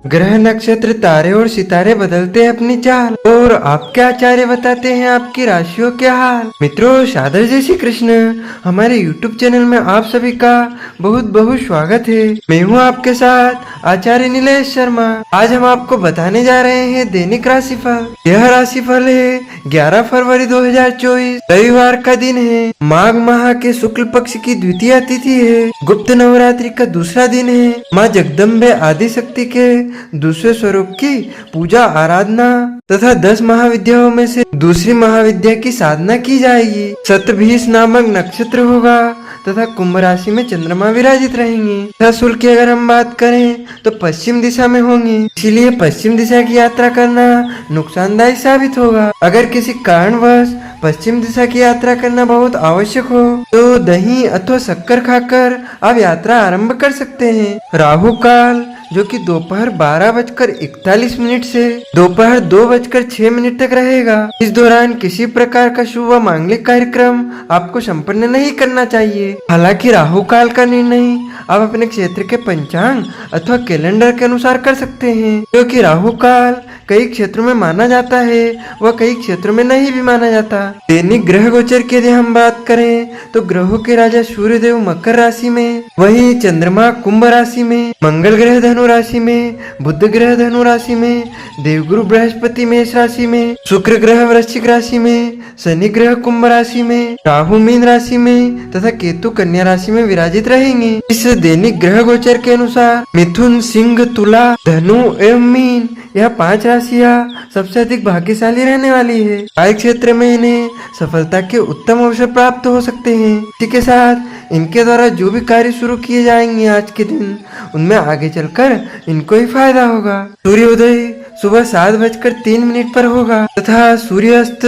ग्रह नक्षत्र तारे और सितारे बदलते हैं अपनी चाल और आपके आचार्य बताते हैं आपकी राशियों के हाल। मित्रों, सादर जय श्री कृष्ण। हमारे YouTube चैनल में आप सभी का बहुत बहुत स्वागत है। मैं हूँ आपके साथ आचार्य नीलेश शर्मा। आज हम आपको बताने जा रहे हैं दैनिक राशिफल। यह राशिफल है 11 फरवरी 2024, रविवार का दिन है। माघ माह के शुक्ल पक्ष की द्वितीय तिथि है। गुप्त नवरात्रि का दूसरा दिन है। माँ जगदम्बे आदि शक्ति के दूसरे स्वरूप की पूजा आराधना तथा 10 महाविद्याओं में से दूसरी महाविद्या की साधना की जाएगी। शतभिष नामक नक्षत्र होगा तथा कुंभ राशि में चंद्रमा विराजित रहेंगे। तथा शुल्क की अगर हम बात करें तो पश्चिम दिशा में होंगे, इसीलिए पश्चिम दिशा की यात्रा करना नुकसानदायक साबित होगा। अगर किसी कारणवश पश्चिम दिशा की यात्रा करना बहुत आवश्यक हो तो दही अथवा शक्कर खाकर आप यात्रा आरंभ कर सकते हैं। राहु काल जो कि दोपहर 12:41 से दोपहर 2:06 तक रहेगा। इस दौरान किसी प्रकार का शुभ व मांगलिक कार्यक्रम आपको संपन्न नहीं करना चाहिए। हालांकि राहु काल का निर्णय आप अपने क्षेत्र के पंचांग अथवा कैलेंडर के अनुसार कर सकते हैं, क्योंकि राहु काल कई क्षेत्रों में माना जाता है व कई क्षेत्रों में नहीं भी माना जाता। दैनिक ग्रह गोचर की यदि हम बात करें तो ग्रहों के राजा सूर्यदेव मकर राशि में, वहीं चंद्रमा कुंभ राशि में, मंगल ग्रह धनु राशि में, बुध ग्रह धनु राशि में, देवगुरु बृहस्पति मेष राशि में, शुक्र ग्रह वृश्चिक राशि में, शनि ग्रह कुंभ राशि में, राहु मीन राशि में तथा केतु कन्या राशि में विराजित रहेंगे। इस दैनिक ग्रह गोचर के अनुसार मिथुन, सिंह, तुला, धनु एवं मीन यह 5 राशियां सबसे अधिक भाग्यशाली रहने वाली है। कार्य क्षेत्र में इन्हें सफलता के उत्तम अवसर प्राप्त हो सकते हैं। इसी के साथ इनके द्वारा जो भी कार्य शुरू किए जाएंगे आज के दिन, उनमें आगे चलकर इनको ही फायदा होगा। सूर्योदय सुबह 7:03 पर होगा तथा सूर्यास्त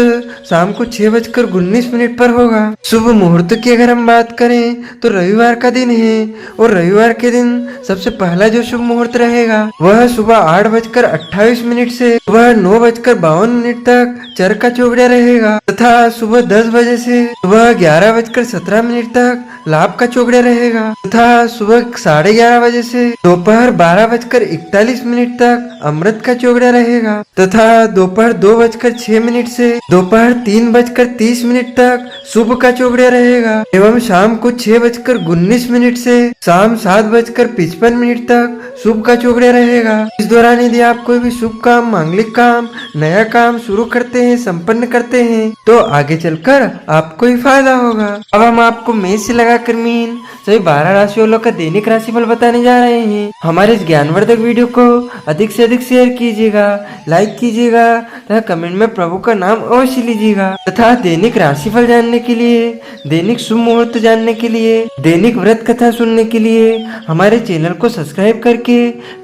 शाम को 6:19 पर होगा। शुभ मुहूर्त की अगर हम बात करें तो रविवार का दिन है और रविवार के दिन सबसे पहला जो शुभ मुहूर्त रहेगा वह सुबह 8:28 से सुबह 9:52 तक चर का चौगड़िया रहेगा तथा सुबह 10 बजे से सुबह 11:17 तक लाभ का चौगड़िया रहेगा तथा सुबह 11:30 बजे से दोपहर 12:41 तक अमृत का चौगड़िया रहेगा तथा दोपहर 2:06 से दोपहर 3:30 तक शुभ का चौगड़िया रहेगा एवं शाम को 6:19 से शाम 7:55 तक शुभ का चौगड़िया रहेगा। इस दौरान यदि आप कोई भी शुभ काम, मांगलिक काम, नया काम शुरू करते हैं, संपन्न करते हैं तो आगे चलकर आपको ही फायदा होगा। अब हम आपको मेष से लगाकर मीन सभी 12 राशि वालों का दैनिक राशिफल बताने जा रहे हैं। हमारे इस ज्ञानवर्धक वीडियो को अधिक से अधिक शेयर कीजिएगा, लाइक कीजिएगा तथा कमेंट में प्रभु का नाम अवश्य लीजिएगा तथा दैनिक राशिफल जानने के लिए, दैनिक शुभ मुहूर्त जानने के लिए, दैनिक व्रत कथा सुनने के लिए हमारे चैनल को सब्सक्राइब करके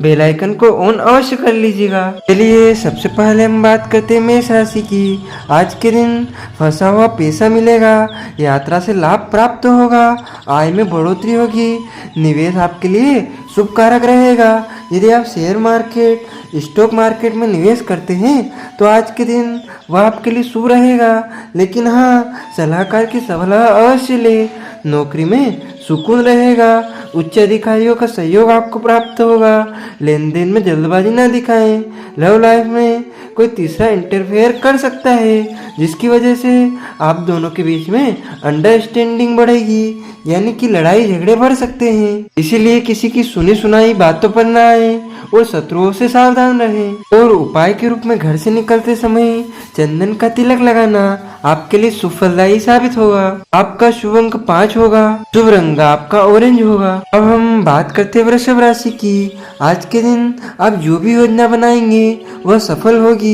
बेल आइकन को ऑन अवश्य कर लीजिएगा। चलिए सबसे पहले हम बात करते हैं मेष राशि की। आज के दिन फंसा हुआ पैसा मिलेगा, यात्रा से लाभ प्राप्त होगा, आय में बढ़ोतरी होगी, निवेश आपके लिए शुभ कारक रहेगा। यदि आप शेयर मार्केट, स्टॉक मार्केट में निवेश करते हैं तो आज के दिन वह आपके लिए शुभ रहेगा, लेकिन हाँ, सलाहकार की सलाह अवश्य ले। नौकरी में सुकून रहेगा, उच्च अधिकारियों का सहयोग आपको प्राप्त होगा, लेन देन में जल्दबाजी न दिखाएं। लव लाइफ में कोई तीसरा इंटरफेयर कर सकता है जिसकी वजह से आप दोनों के बीच में अंडरस्टैंडिंग बढ़ेगी, यानी कि लड़ाई झगड़े बढ़ सकते हैं। इसीलिए किसी की सुनी सुनाई बातों पर न आए और शत्रुओं से सावधान रहें। और उपाय के रूप में घर से निकलते समय चंदन का तिलक लगाना आपके लिए शुभ फलदायी साबित होगा। आपका शुभ अंक 5 होगा, शुभ रंग आपका ऑरेंज होगा। अब हम बात करते हैं वृषभ राशि की। आज के दिन आप जो भी योजना बनाएंगे वह सफल होगी।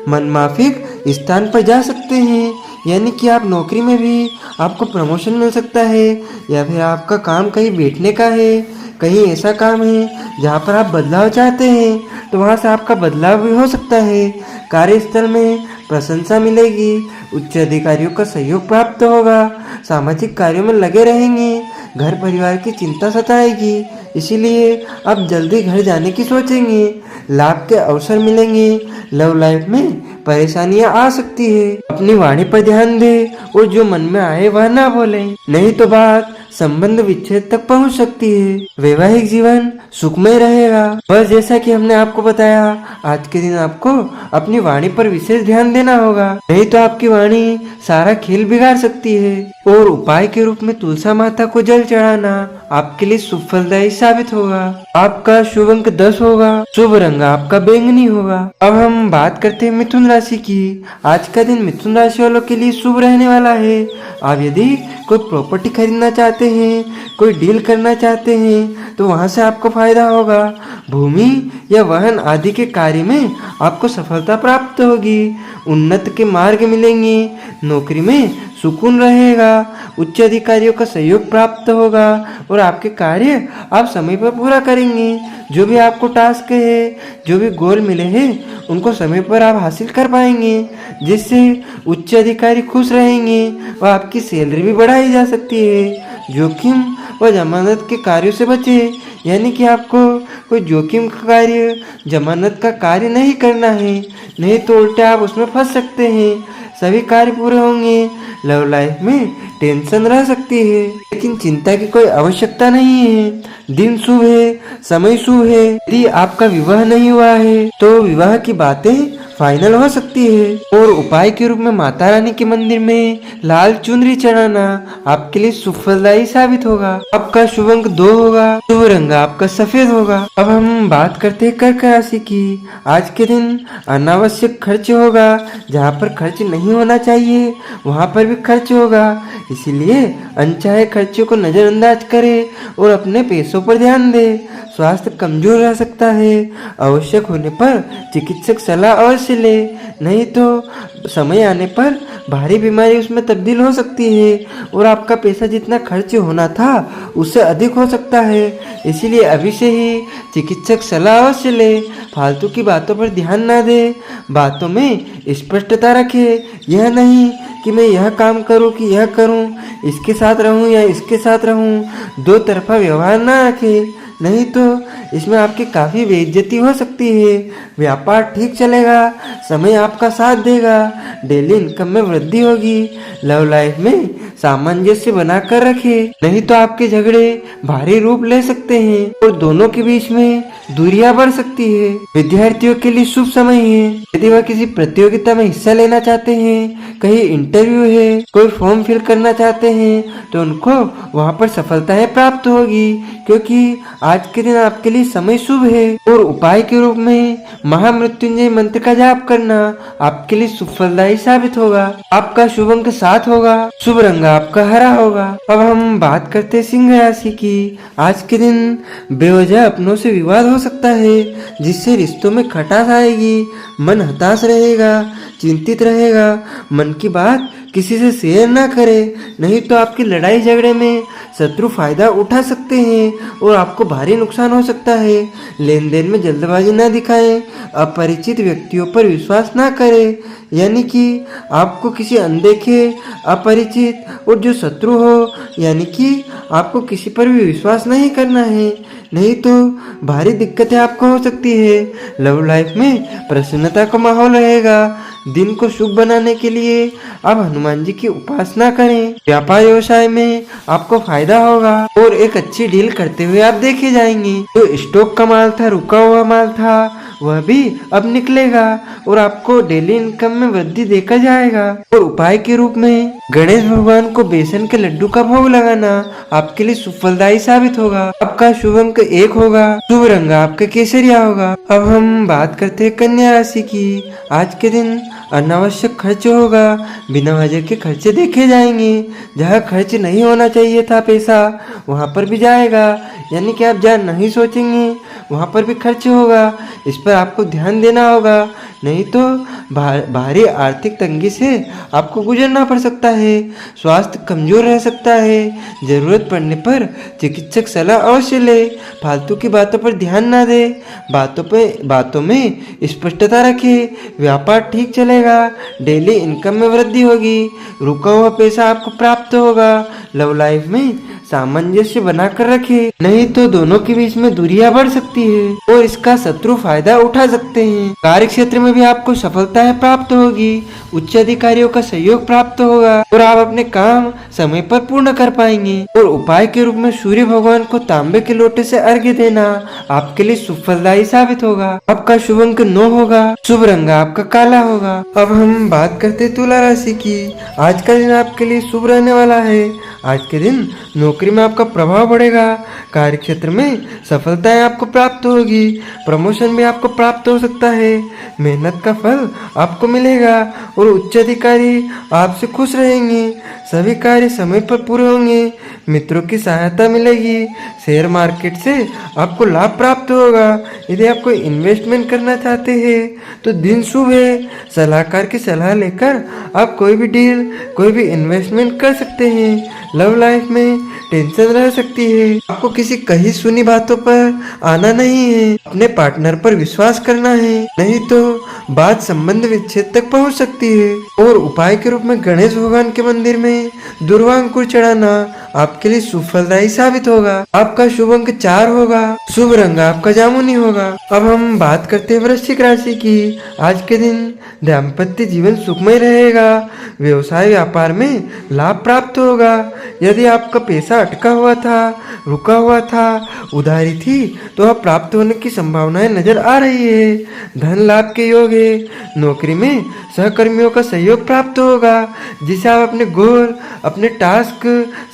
मनमाफिक स्थान पर जा सकते हैं, यानी कि आप नौकरी में भी आपको प्रमोशन मिल सकता है या फिर आपका काम कहीं बैठने का है, कहीं ऐसा काम है जहाँ पर आप बदलाव चाहते हैं तो वहाँ से आपका बदलाव भी हो सकता है। कार्यस्थल में प्रशंसा मिलेगी, उच्च अधिकारियों का सहयोग प्राप्त होगा, सामाजिक कार्यों में लगे रहेंगे, घर परिवार की चिंता सताएगी, इसीलिए आप जल्दी घर जाने की सोचेंगे। लाभ के अवसर मिलेंगे। लव लाइफ में परेशानियां आ सकती है, अपनी वाणी पर ध्यान दे और जो मन में आए वह ना बोले, नहीं तो बात संबंध विच्छेद तक पहुंच सकती है। वैवाहिक जीवन सुखमय रहेगा। बस जैसा कि हमने आपको बताया, आज के दिन आपको अपनी वाणी पर विशेष ध्यान देना होगा, नहीं तो आपकी वाणी सारा खेल बिगाड़ सकती है। और उपाय के रूप में तुलसा माता को जल चढ़ाना आपके लिए शुभ फलदायी साबित होगा। आपका शुभ अंक 10 होगा। शुभ रंग आपका बैंगनी होगा। अब हम बात करते हैं मिथुन राशि की। आज का दिन मिथुन राशि वालों के लिए शुभ रहने वाला है। आप यदि कोई प्रॉपर्टी खरीदना चाहते हैं, कोई डील करना चाहते हैं, तो वहां से आपको फायदा होगा। भूमि या वाहन आदि के कार्य में आपको सफलता प्राप्त होगी। उन्नत के मार्ग मिलेंगे। नौकरी में सुकून रहेगा। उच्च अधिकारियों का सहयोग प्राप्त होगा और आपके कार्य आप समय पर पूरा करेंगे। जो भी आपको टास्क है, जो भी गोल मिले हैं, उनको समय पर आप हासिल कर पाएंगे, जिससे उच्च अधिकारी खुश रहेंगे और आपकी सैलरी भी बढ़ाई जा सकती है। जोखिम व जमानत के कार्यों से बचे, यानी कि आपको कोई जोखिम का कार्य, जमानत का कार्य नहीं करना है, नहीं तो उल्टे आप उसमें फंस सकते हैं। सभी कार्य पूरे होंगे। लव लाइफ में टेंशन रह सकती है, लेकिन चिंता की कोई आवश्यकता नहीं है। दिन शुभ है, समय शुभ है। यदि आपका विवाह नहीं हुआ है तो विवाह की बातें फाइनल हो सकती है। और उपाय के रूप में माता रानी के मंदिर में लाल चुनरी चढ़ाना आपके लिए शुभ फलदायी साबित होगा। आपका शुभ अंक 2 होगा। शुभ रंग आपका सफेद होगा। अब हम बात करते हैं कर्क राशि की। आज के दिन अनावश्यक खर्च होगा। जहाँ पर खर्च नहीं होना चाहिए वहाँ पर भी खर्च होगा। इसीलिए अनचाहे खर्चों को नजरअंदाज करें और अपने पैसों पर ध्यान दें। स्वास्थ्य कमजोर रह सकता है। आवश्यक होने पर चिकित्सक सलाह अवश्य ले, नहीं तो समय आने पर भारी बीमारी उसमें तब्दील हो सकती है और आपका पैसा जितना खर्च होना था उससे अधिक हो सकता है। इसीलिए अभी से ही चिकित्सक सलाह अवश्य ले। फालतू की बातों पर ध्यान ना दे। बातों में स्पष्टता रखे। यह नहीं कि मैं यह काम करूं कि यह करूं, इसके साथ रहूं या इसके साथ रहूं। दो तरफा व्यवहार ना रखे, नहीं तो इसमें आपकी काफ़ी बेइज्जती हो सकती है। व्यापार ठीक चलेगा। समय आपका साथ देगा। डेली इनकम में वृद्धि होगी। लव लाइफ में सामंजस्य बनाकर रखें, नहीं तो आपके झगड़े भारी रूप ले सकते हैं और दोनों के बीच में दूरियां बढ़ सकती है। विद्यार्थियों के लिए शुभ समय है। यदि वह किसी प्रतियोगिता में हिस्सा लेना चाहते हैं, कहीं इंटरव्यू है, कोई फॉर्म फिल करना चाहते हैं, तो उनको वहां पर सफलताएं प्राप्त होगी, क्योंकि आज के दिन आपके लिए समय शुभ है। और उपाय के रूप में महामृत्युंजय मंत्र का जाप करना आपके लिए शुभ फलदायी साबित होगा। आपका शुभ अंक 7 होगा। शुभ रंग आपका हरा होगा। अब हम बात करते हैं सिंह राशि की। आज के दिन बेवजह अपनों से विवाद हो सकता है, जिससे रिश्तों में खटास आएगी। मन हताश रहेगा, चिंतित रहेगा। मन की बात किसी से शेयर ना करे, नहीं तो आपकी लड़ाई झगड़े में शत्रु फायदा उठा सकते हैं और आपको भारी नुकसान हो सकता है। लेन देन में जल्दबाजी ना दिखाएं। अपरिचित व्यक्तियों पर विश्वास ना करें, यानी कि आपको किसी अनदेखे, अपरिचित और जो शत्रु हो, यानी कि आपको किसी पर भी विश्वास नहीं करना है, नहीं तो भारी दिक्कतें आपको हो सकती है। लव लाइफ में प्रसन्नता का माहौल रहेगा। दिन को शुभ बनाने के लिए आप हनुमान जी की उपासना करें। व्यापार व्यवसाय में आपको फायदा होगा और एक अच्छी डील करते हुए आप देखे जाएंगे। जो स्टॉक का माल था, रुका हुआ माल था, वह भी अब निकलेगा और आपको डेली इनकम में वृद्धि देखा जाएगा। और उपाय के रूप में गणेश भगवान को बेसन के लड्डू का भोग लगाना आपके लिए शुभ फलदायी साबित होगा। आपका शुभ अंक 1 होगा। शुभ रंग आपका केसरिया होगा। अब हम बात करते हैं कन्या राशि की। आज के दिन अनावश्यक खर्च होगा। बिना वजह के खर्चे देखे जाएंगे। जहाँ खर्च नहीं होना चाहिए था पैसा, वहाँ पर भी जाएगा, यानी कि आप जहाँ नहीं सोचेंगे वहाँ पर भी खर्च होगा। इस पर आपको ध्यान देना होगा, नहीं तो भारी आर्थिक तंगी से आपको गुजरना पड़ सकता है। स्वास्थ्य कमजोर रह सकता है। जरूरत पड़ने पर चिकित्सक सलाह अवश्य ले। फालतू की बातों पर ध्यान ना दे। बातों में स्पष्टता रखे। व्यापार ठीक चलेगा। डेली इनकम में वृद्धि होगी। रुका हुआ पैसा आपको प्राप्त होगा। लव लाइफ में सामंजस्य बनाकर रखे, नहीं तो दोनों के बीच में दूरियां बढ़ सकती है और इसका शत्रु फायदा उठा सकते हैं। कार्य क्षेत्र में भी आपको सफलता सफलताएं प्राप्त होगी, उच्च अधिकारियों का सहयोग प्राप्त होगा और आप अपने काम समय पर पूर्ण कर पाएंगे। और उपाय के रूप में सूर्य भगवान को तांबे के लोटे से अर्घ्य देना आपके लिए सुफलदायी साबित होगा। आपका शुभ अंक 9 होगा, शुभ रंग आपका काला होगा। अब हम बात करते तुला राशि की। आज का दिन आपके लिए शुभ रहने वाला है। आज के दिन नौकरी में आपका प्रभाव बढ़ेगा, कार्य क्षेत्र में सफलताएं आपको प्राप्त होगी, प्रमोशन भी आपको प्राप्त हो सकता है, मेहनत का फल आपको मिलेगा और उच्च अधिकारी आपसे खुश रहेंगे। सभी कार्य समय पर पूरे होंगे, मित्रों की सहायता मिलेगी, शेयर मार्केट से आपको लाभ प्राप्त होगा। यदि आप कोई इन्वेस्टमेंट करना चाहते हैं तो दिन शुभ है। सलाहकार की सलाह लेकर आप कोई भी डील, कोई भी इन्वेस्टमेंट कर सकते हैं। लव लाइफ में टेंशन रह सकती है, आपको किसी कही सुनी बातों पर आना नहीं है, अपने पार्टनर पर विश्वास करना है, नहीं तो बात संबंध विच्छेद तक पहुंच सकती है। और उपाय के रूप में गणेश भगवान के मंदिर में दुर्वा अंकुर चढ़ाना आपके लिए सुफलदायी साबित होगा। आपका शुभ अंक 4 होगा, शुभ रंग आपका जामुनी होगा। अब हम बात करते हैं वृश्चिक राशि की। आज के दिन दाम्पत्य जीवन सुखमय रहेगा, व्यवसाय व्यापार में लाभ प्राप्त होगा। यदि आपका पैसा अटका हुआ था, रुका हुआ था, उधारी थी, तो अब प्राप्त होने की संभावनाएं नजर आ रही है। धन लाभ के योग है। नौकरी में सहकर्मियों का सहयोग प्राप्त होगा, जिसे आप अपने गोल, अपने टास्क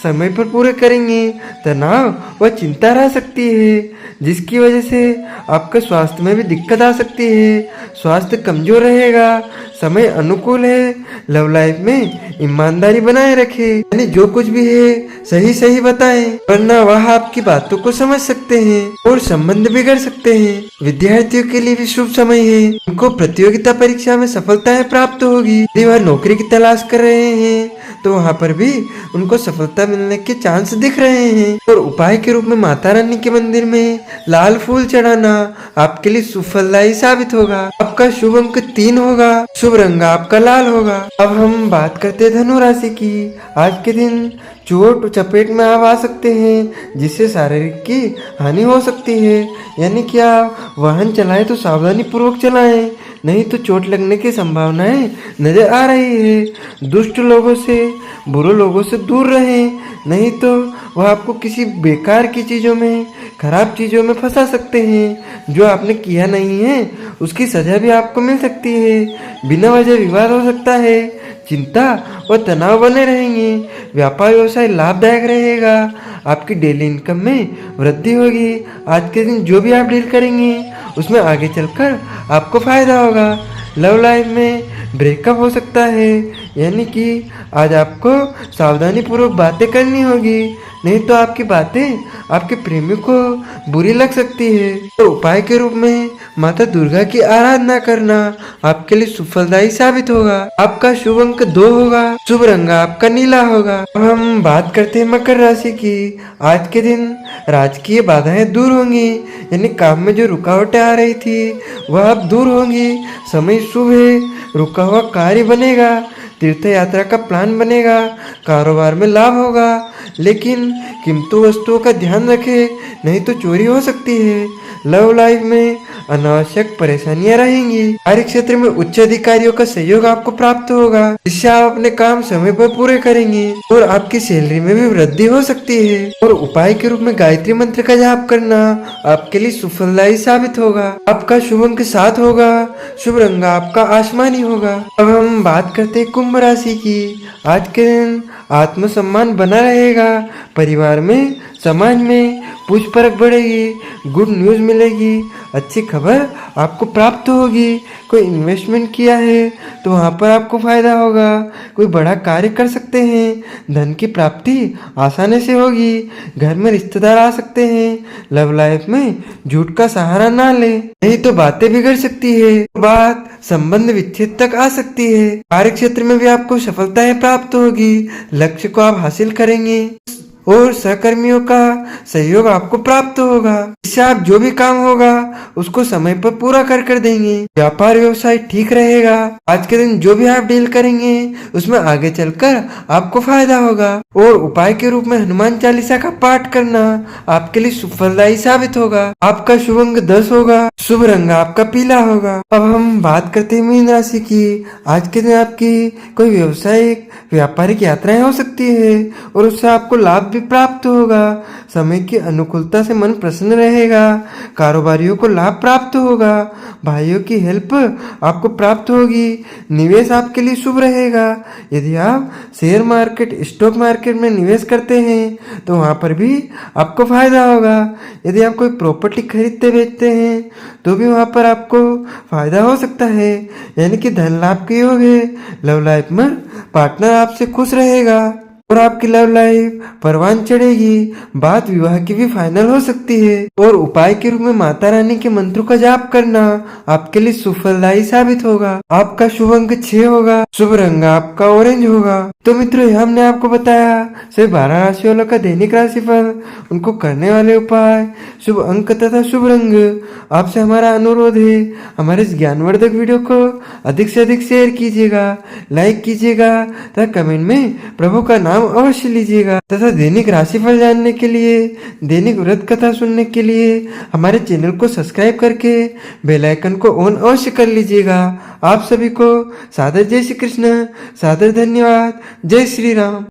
समय पर पूरे करेंगे। तनाव व चिंता रह सकती है, जिसकी वजह से आपके स्वास्थ्य में भी दिक्कत आ सकती है। स्वास्थ्य कमजोर रहेगा, समय अनुकूल है। लव लाइफ में ईमानदारी बनाए रखें, यानी जो कुछ भी है सही सही बताएं, वरना वह आपकी बातों को समझ सकते हैं और संबंध बिगड़ सकते हैं। विद्यार्थियों के लिए भी शुभ समय है, उनको प्रतियोगिता परीक्षा में सफलताएं प्राप्त होगी। यदि वह नौकरी की तलाश कर रहे हैं तो वहाँ पर भी उनको सफलता मिलने के चांस दिख रहे हैं। और उपाय के रूप में माता रानी के मंदिर में लाल फूल चढ़ाना आपके लिए सुफलदायी साबित होगा। आपका शुभ अंक 3 होगा, शुभ रंग आपका लाल होगा। अब हम बात करते हैं धनु राशि की। आज के दिन चोट चपेट में आप आ सकते हैं, जिससे शारीरिक की हानि हो सकती है। यानी कि आप वाहन चलाएं तो सावधानी पूर्वक चलाएं, नहीं तो चोट लगने की संभावनाएं नजर आ रही है। दुष्ट लोगों से, बुरे लोगों से दूर रहें, नहीं तो वह आपको किसी बेकार की चीज़ों में, खराब चीज़ों में फंसा सकते हैं। जो आपने किया नहीं है उसकी सजा भी आपको मिल सकती है। बिना वजह विवाद हो सकता है, चिंता और तनाव बने रहेंगे। व्यापार व्यवसाय लाभदायक रहेगा, आपकी डेली इनकम में वृद्धि होगी। आज के दिन जो भी आप डील करेंगे उसमें आगे चलकर आपको फायदा होगा। लव लाइफ में ब्रेकअप हो सकता है, यानी कि आज आपको सावधानी पूर्वक बातें करनी होगी, नहीं तो आपकी बातें आपके प्रेमी को बुरी लग सकती है। तो उपाय के रूप में माता दुर्गा की आराधना करना आपके लिए सुफलदायी साबित होगा। आपका शुभ अंक 2 होगा, शुभ रंग आपका नीला होगा। अब हम बात करते हैं मकर राशि की। आज के दिन राजकीय बाधाएं दूर होंगी, यानी काम में जो रुकावटें आ रही थी वह अब दूर होंगी। समय शुभ है, रुका हुआ कार्य बनेगा, तीर्थ यात्रा का प्लान बनेगा, कारोबार में लाभ होगा। लेकिन कीमती वस्तुओं का ध्यान रखें, नहीं तो चोरी हो सकती है। लव लाइफ में अनावश्यक परेशानियां रहेंगी। कार्य क्षेत्र में उच्च अधिकारियों का सहयोग आपको प्राप्त होगा, जिससे आप अपने काम समय पर पूरे करेंगे और आपकी सैलरी में भी वृद्धि हो सकती है। और उपाय के रूप में गायत्री मंत्र का जाप करना आपके लिए सुफलदायी साबित होगा। आपका शुभ अंक 7 होगा, शुभ रंग आपका आसमानी होगा। अब हम बात करते हैं कुंभ राशि की। आज के दिन आत्मसम्मान बना रहेगा, परिवार में, समाज में पूछ परख बढ़ेगी, गुड न्यूज़ मिलेगी, अच्छी खबर आपको प्राप्त होगी। कोई इन्वेस्टमेंट किया है तो वहाँ पर आपको फायदा होगा। कोई बड़ा कार्य कर सकते हैं, धन की प्राप्ति आसानी से होगी। घर में रिश्तेदार आ सकते हैं। लव लाइफ में झूठ का सहारा ना ले, नहीं तो बातें बिगड़ सकती है, बात संबंध विच्छेद तक आ सकती है। कार्य क्षेत्र में भी आपको सफलताएं प्राप्त होगी, लक्ष्य को आप हासिल करेंगे। और सहकर्मियों का सहयोग आपको प्राप्त होगा। इससे आप जो भी काम होगा उसको समय पर पूरा कर देंगे। व्यापार व्यवसाय ठीक रहेगा। आज के दिन जो भी आप डील करेंगे उसमें आगे चलकर आपको फायदा होगा। और उपाय के रूप में हनुमान चालीसा का पाठ करना आपके लिए फलदायी साबित होगा। आपका शुभ अंक 10 होगा। शुभ रंग आपका पीला होगा। अब हम बात करते हैं मीन राशि की। आज के दिन आपकी कोई व्यवसायिक व्यापारिक यात्राएं हो सकती है और उससे आपको लाभ भी प्राप्त होगा। समय की अनुकूलता से मन प्रसन्न रहेगा। कारोबारियों को लाभ प्राप्त होगा। भाइयों की हेल्प आपको प्राप्त होगी। निवेश आपके लिए शुभ रहेगा। यदि आप शेयर मार्केट स्टॉक मार्केट में निवेश करते हैं तो वहां पर भी आपको फायदा होगा। यदि आप कोई प्रॉपर्टी खरीदते बेचते हैं तो भी वहां पर आपको फायदा हो सकता है, यानी कि धन लाभ के योग है। लव लाइफ में पार्टनर आपसे खुश रहेगा और आपकी लव लाइफ परवान चढ़ेगी। बात विवाह की भी फाइनल हो सकती है। और उपाय के रूप में माता रानी के मंत्रों का जाप करना आपके लिए सुफलदायी साबित होगा। आपका शुभ अंक 6 होगा। शुभ रंग आपका ऑरेंज होगा। तो मित्रों, हमने आपको बताया सभी 12 राशि वालों का दैनिक राशिफल, उनको करने वाले उपाय, शुभ अंक तथा शुभ रंग। आपसे हमारा अनुरोध है, हमारे इस ज्ञानवर्धक वीडियो को अधिक से अधिक शेयर कीजिएगा, लाइक कीजिएगा तथा कमेंट में प्रभु का नाम अवश्य लीजिएगा। तथा दैनिक राशिफल जानने के लिए, दैनिक व्रत कथा सुनने के लिए हमारे चैनल को सब्सक्राइब करके बेल आइकन को ऑन अवश्य कर लीजिएगा। आप सभी को सादर जय श्री कृष्ण, सादर धन्यवाद। जय श्री राम।